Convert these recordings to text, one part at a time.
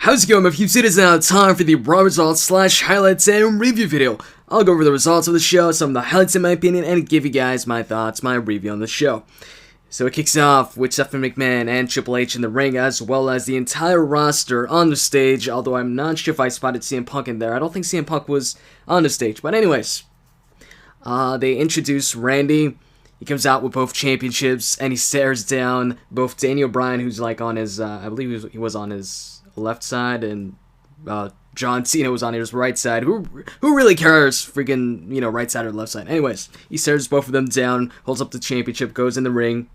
How's it going, my peeps? It is now time for the raw results / highlights and review video. I'll go over the results of the show, some of the highlights in my opinion, and give you guys my thoughts, my review on the show. So it kicks off with Stephanie McMahon and Triple H in the ring, as well as the entire roster on the stage, although I'm not sure if I spotted CM Punk in there. I don't think CM Punk was on the stage, but anyways. They introduce Randy. He comes out with both championships, and he stares down both Daniel Bryan, who's like on his, I believe he was on his left side, and John Cena was on his right side. Who really cares, freaking, right side or left side? Anyways, he stares both of them down, holds up the championship, goes in the ring,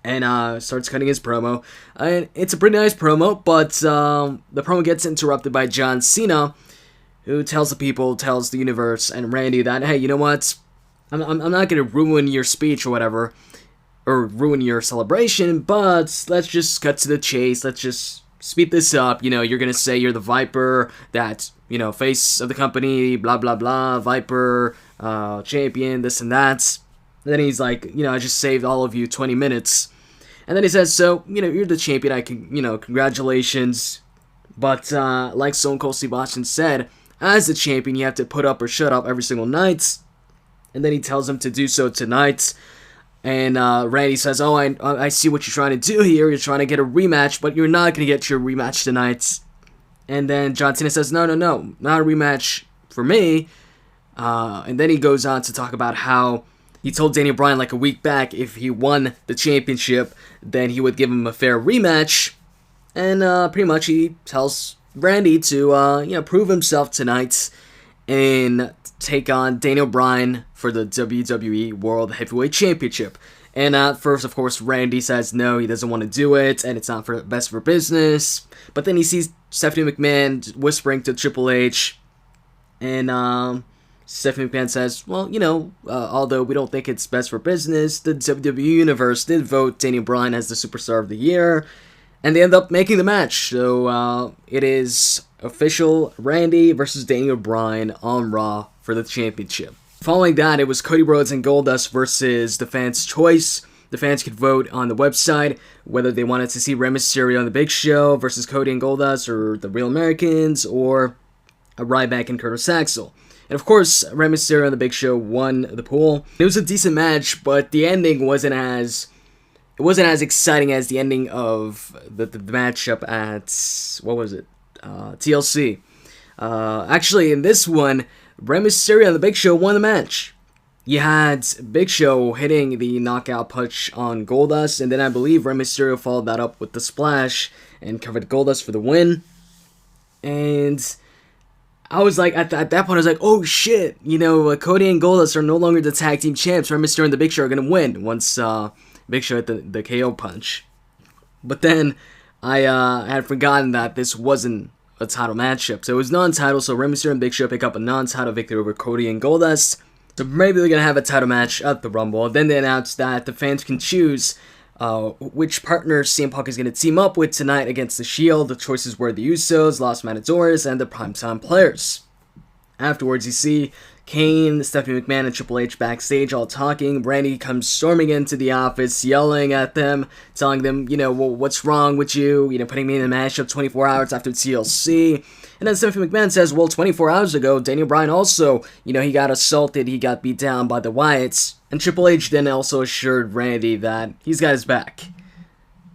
and starts cutting his promo. And it's a pretty nice promo, but the promo gets interrupted by John Cena, who tells the people, tells the universe, and Randy that, hey, you know what? I'm not going to ruin your speech or whatever, or ruin your celebration, but let's just cut to the chase. Let's just speed this up. You're going to say you're the Viper, that, face of the company, blah, blah, blah, Viper, champion, this and that. And then he's like, I just saved all of you 20 minutes. And then he says, so, you're the champion, I can, congratulations. But, like Stone Cold Steve Austin said, as the champion, you have to put up or shut up every single night. And then he tells him to do so tonight. And Randy says, oh, I see what you're trying to do here. You're trying to get a rematch, but you're not going to get your rematch tonight. And then John Cena says, no, not a rematch for me. And then he goes on to talk about how he told Daniel Bryan like a week back if he won the championship, then he would give him a fair rematch. And pretty much he tells Randy to, prove himself tonight and take on Daniel Bryan for the WWE World Heavyweight Championship. And at first, of course, Randy says no, he doesn't want to do it, and it's not best for business. But then he sees Stephanie McMahon whispering to Triple H, and Stephanie McMahon says, well, although we don't think it's best for business, the WWE Universe did vote Daniel Bryan as the Superstar of the Year, and they end up making the match. So it is official, Randy versus Daniel Bryan on Raw for the championship. Following that, it was Cody Rhodes and Goldust versus the fans' choice. The fans could vote on the website whether they wanted to see Rey Mysterio on the Big Show versus Cody and Goldust, or the Real Americans, or a Ryback and Curtis Axel. And of course, Rey Mysterio on the Big Show won the poll. It was a decent match, but the ending wasn't as exciting as the ending of the matchup at, what was it? TLC. Actually, in this one, Rey Mysterio and the Big Show won the match. You had Big Show hitting the knockout punch on Goldust, and then I believe Rey Mysterio followed that up with the splash and covered Goldust for the win. And I was like, at that point, I was like, oh shit, Cody and Goldust are no longer the tag team champs. Rey Mysterio and the Big Show are going to win once Big Show hit the KO punch. But then I had forgotten that this wasn't a title matchup. So it was non-title, so Rey Mysterio and Big Show pick up a non-title victory over Cody and Goldust. So maybe they're going to have a title match at the Rumble. Then they announced that the fans can choose which partner CM Punk is going to team up with tonight against The Shield. The choices were the Usos, Los Matadores, and the Primetime Players. Afterwards, you see Kane, Stephanie McMahon, and Triple H backstage all talking. Randy comes storming into the office, yelling at them, telling them, well, what's wrong with you? Putting me in the matchup 24 hours after TLC. And then Stephanie McMahon says, well, 24 hours ago, Daniel Bryan also, he got assaulted, he got beat down by the Wyatts. And Triple H then also assured Randy that he's got his back.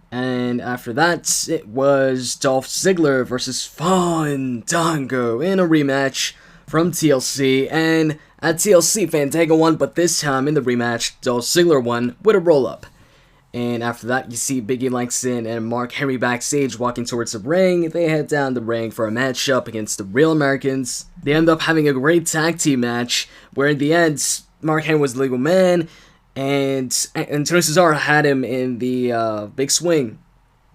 And after that, it was Dolph Ziggler versus Fandango in a rematch from TLC, and at TLC, Fandango won, but this time in the rematch, Dolph Ziggler won with a roll-up. And after that, you see Langston and Mark Henry backstage walking towards the ring. They head down the ring for a matchup against the Real Americans. They end up having a great tag team match, where in the end, Mark Henry was the legal man, and Tony Cesaro had him in the big swing.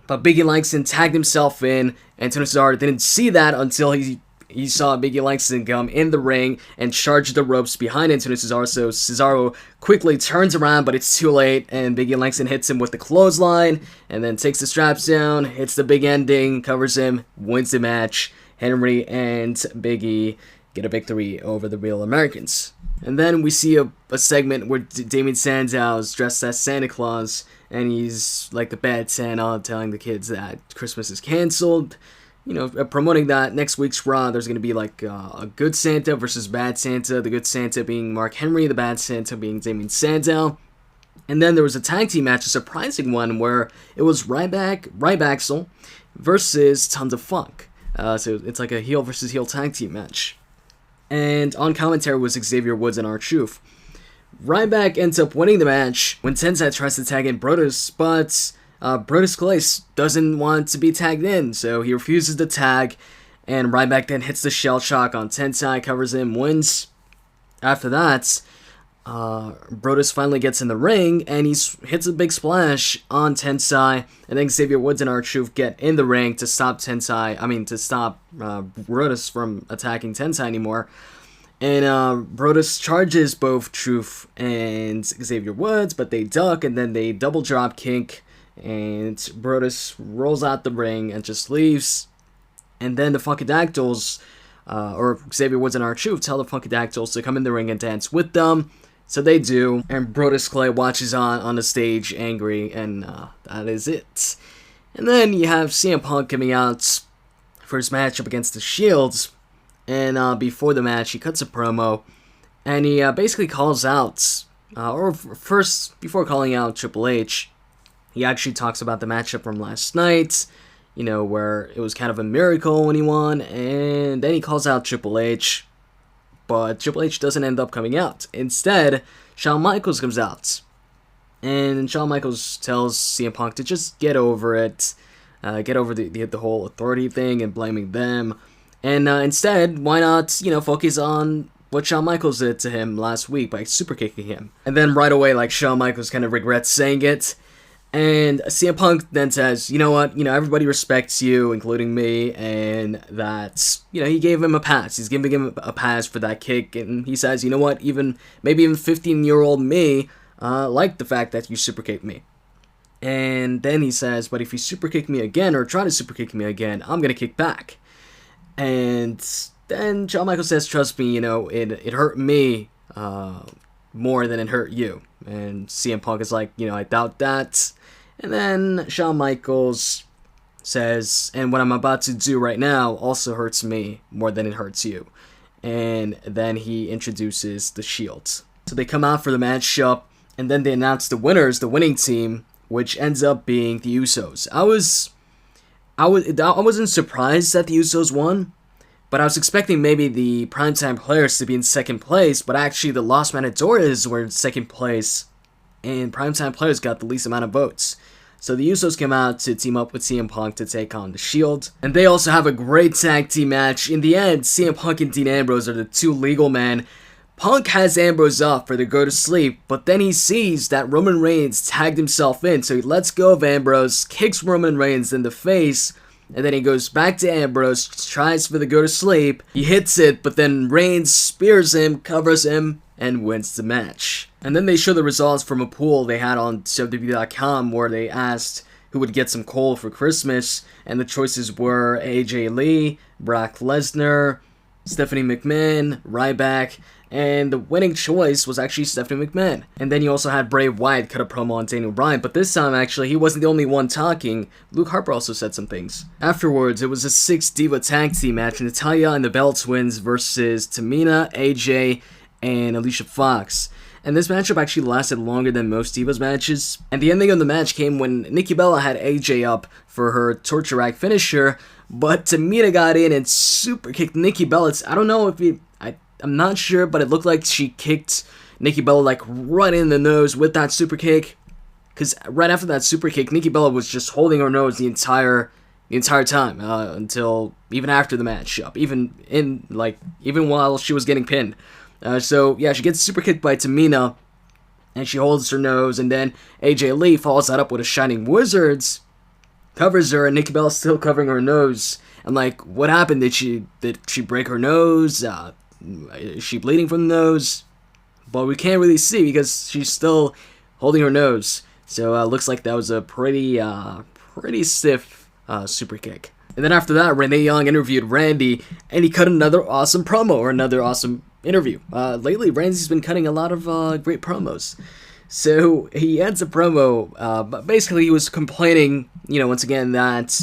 But Langston tagged himself in, and Tony Cesaro didn't see that until he saw Langston come in the ring and charge the ropes behind Antonio Cesaro, so Cesaro quickly turns around, but it's too late, and Langston hits him with the clothesline, and then takes the straps down, hits the big ending, covers him, wins the match. Henry and Biggie get a victory over the Real Americans. And then we see a segment where Damien Sandow is dressed as Santa Claus, and he's like the bad Santa telling the kids that Christmas is canceled. promoting that next week's Raw, there's going to be like a good Santa versus bad Santa. The good Santa being Mark Henry, the bad Santa being Damien Sandow. And then there was a tag team match, a surprising one, where it was Ryback versus Tons of Funk. So it's like a heel versus heel tag team match. And on commentary was Xavier Woods and R-Truth. Ryback ends up winning the match when Tensai tries to tag in Brodus, but Brodus Clay doesn't want to be tagged in, so he refuses to tag, and Ryback then hits the shell shock on Tensai, covers him, wins. After that, Brodus finally gets in the ring, and he hits a big splash on Tensai, and then Xavier Woods and R-Truth get in the ring to stop Brodus from attacking Tensai anymore. And Brodus charges both Truth and Xavier Woods, but they duck, and then they double drop kick, and Brodus rolls out the ring and just leaves. And then the Funkadactyls, or Xavier Woods and R-Truth, tell the Funkadactyls to come in the ring and dance with them. So they do, and Brodus Clay watches on the stage angry, and that is it. And then you have CM Punk coming out for his matchup against the Shields. And before the match, he cuts a promo, and he basically calls out, before calling out Triple H, he actually talks about the matchup from last night, where it was kind of a miracle when he won, and then he calls out Triple H, but Triple H doesn't end up coming out. Instead, Shawn Michaels comes out, and Shawn Michaels tells CM Punk to just get over it, get over the whole authority thing and blaming them. And instead, why not, focus on what Shawn Michaels did to him last week by super kicking him. And then right away, Shawn Michaels kind of regrets saying it. And CM Punk then says, you know what, everybody respects you, including me, and that, he gave him a pass. He's giving him a pass for that kick, and he says, you know what, maybe even 15-year-old me liked the fact that you super kicked me. And then he says, but if you super kick me again, or try to super kick me again, I'm going to kick back. And then Shawn Michaels says, trust me, it hurt me more than it hurt you. And CM Punk is like, I doubt that. And then Shawn Michaels says, and what I'm about to do right now also hurts me more than it hurts you. And then he introduces the Shield. So they come out for the matchup, and then they announce the winners, the winning team, which ends up being the Usos. I wasn't surprised that the Usos won, but I was expecting maybe the Primetime Players to be in second place, but actually the Los Matadores were in second place, and Primetime Players got the least amount of votes. So the Usos came out to team up with CM Punk to take on the Shield, and they also have a great tag team match. In the end, CM Punk and Dean Ambrose are the two legal men. Punk has Ambrose up for the go to sleep, but then he sees that Roman Reigns tagged himself in, so he lets go of Ambrose, kicks Roman Reigns in the face, and then he goes back to Ambrose, tries for the go to sleep, he hits it, but then Reigns spears him, covers him, and wins the match. And then they show the results from a poll they had on WWE.com where they asked who would get some coal for Christmas, and the choices were AJ Lee, Brock Lesnar, Stephanie McMahon, Ryback, and the winning choice was actually Stephanie McMahon. And then you also had Bray Wyatt cut a promo on Daniel Bryan, but this time actually he wasn't the only one talking. Luke Harper also said some things. Afterwards, it was a 6-diva tag team match, Natalya and the Bell Twins versus Tamina, AJ, and Alicia Fox. And this matchup actually lasted longer than most Divas matches. And the ending of the match came when Nikki Bella had AJ up for her torture rack finisher, but Tamina got in and super kicked Nikki Bella. I don't know if I'm not sure, but it looked like she kicked Nikki Bella right in the nose with that super kick. Because right after that super kick, Nikki Bella was just holding her nose the entire time until even after the match up, even while she was getting pinned. So yeah, she gets super kicked by Tamina, and she holds her nose, and then AJ Lee follows that up with a Shining Wizards, covers her, and Nikki Bella's still covering her nose. And what happened? Did she break her nose? Is she bleeding from the nose? But we can't really see because she's still holding her nose. So it looks like that was a pretty stiff super kick. And then after that, Renee Young interviewed Randy, and he cut another awesome promo, or another awesome interview. Lately, Randy's been cutting a lot of great promos. So he ends a promo, but basically he was complaining, once again, that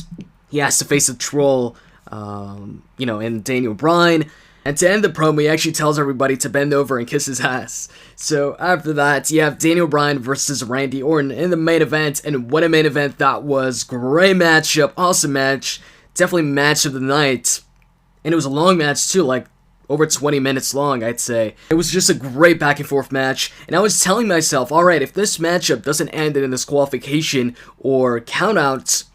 he has to face a troll and Daniel Bryan. And to end the promo, he actually tells everybody to bend over and kiss his ass. So after that, you have Daniel Bryan versus Randy Orton in the main event. And what a main event that was. Great matchup, awesome match. Definitely match of the night. And it was a long match too, like over 20 minutes long, I'd say. It was just a great back and forth match. And I was telling myself, alright, if this matchup doesn't end in a disqualification or countouts,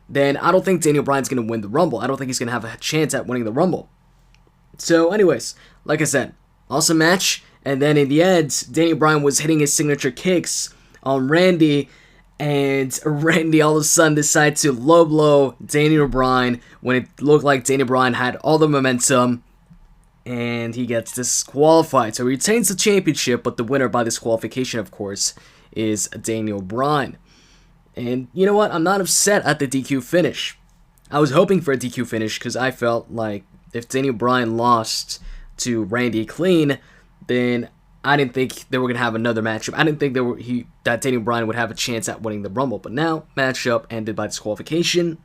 then I don't think Daniel Bryan's going to win the Rumble. I don't think he's going to have a chance at winning the Rumble. So anyways, like I said, awesome match, and then in the end, Daniel Bryan was hitting his signature kicks on Randy, and Randy all of a sudden decided to low blow Daniel Bryan when it looked like Daniel Bryan had all the momentum, and he gets disqualified. So he retains the championship, but the winner by disqualification, of course, is Daniel Bryan. And you know what? I'm not upset at the DQ finish. I was hoping for a DQ finish because I felt like if Daniel Bryan lost to Randy clean, then I didn't think they were going to have another matchup. I didn't think that Daniel Bryan would have a chance at winning the Rumble. But now, matchup ended by disqualification,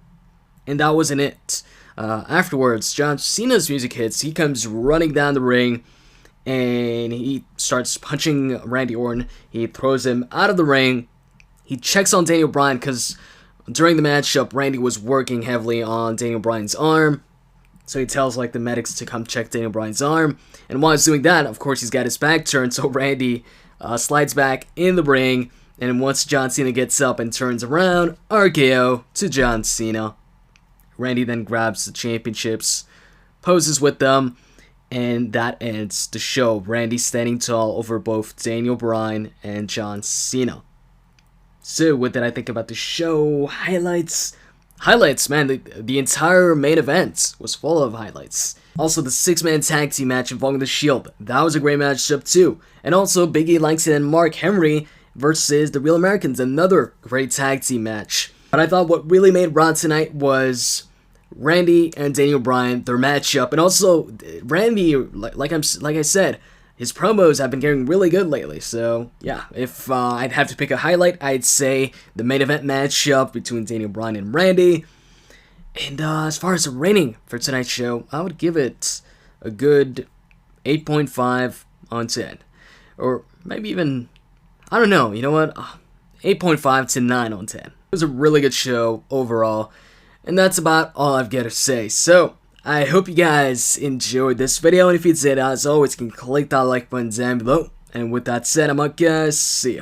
and that wasn't it. Afterwards, John Cena's music hits. He comes running down the ring, and he starts punching Randy Orton. He throws him out of the ring. He checks on Daniel Bryan because during the matchup, Randy was working heavily on Daniel Bryan's arm. So he tells the medics to come check Daniel Bryan's arm. And while he's doing that, of course, he's got his back turned. So Randy slides back in the ring. And once John Cena gets up and turns around, RKO to John Cena. Randy then grabs the championships, poses with them, and that ends the show. Randy standing tall over both Daniel Bryan and John Cena. So what did I think about the show? Highlights, man, the entire main event was full of highlights. Also, the 6-man tag team match involving The Shield, that was a great matchup too. And also, Big E, Langston, and Mark Henry versus the Real Americans, another great tag team match. But I thought what really made Raw tonight was Randy and Daniel Bryan, their matchup. And also, Randy, like I said, his promos have been getting really good lately. So, yeah, if I'd have to pick a highlight, I'd say the main event matchup between Daniel Bryan and Randy. And as far as the rating for tonight's show, I would give it a good 8.5 on 10. Or maybe even, I don't know, you know what? 8.5 to 9 on 10. It was a really good show overall. And that's about all I've got to say. So, I hope you guys enjoyed this video. And if you did, as always, you can click that like button down below. And with that said, I'm out, guys. See ya.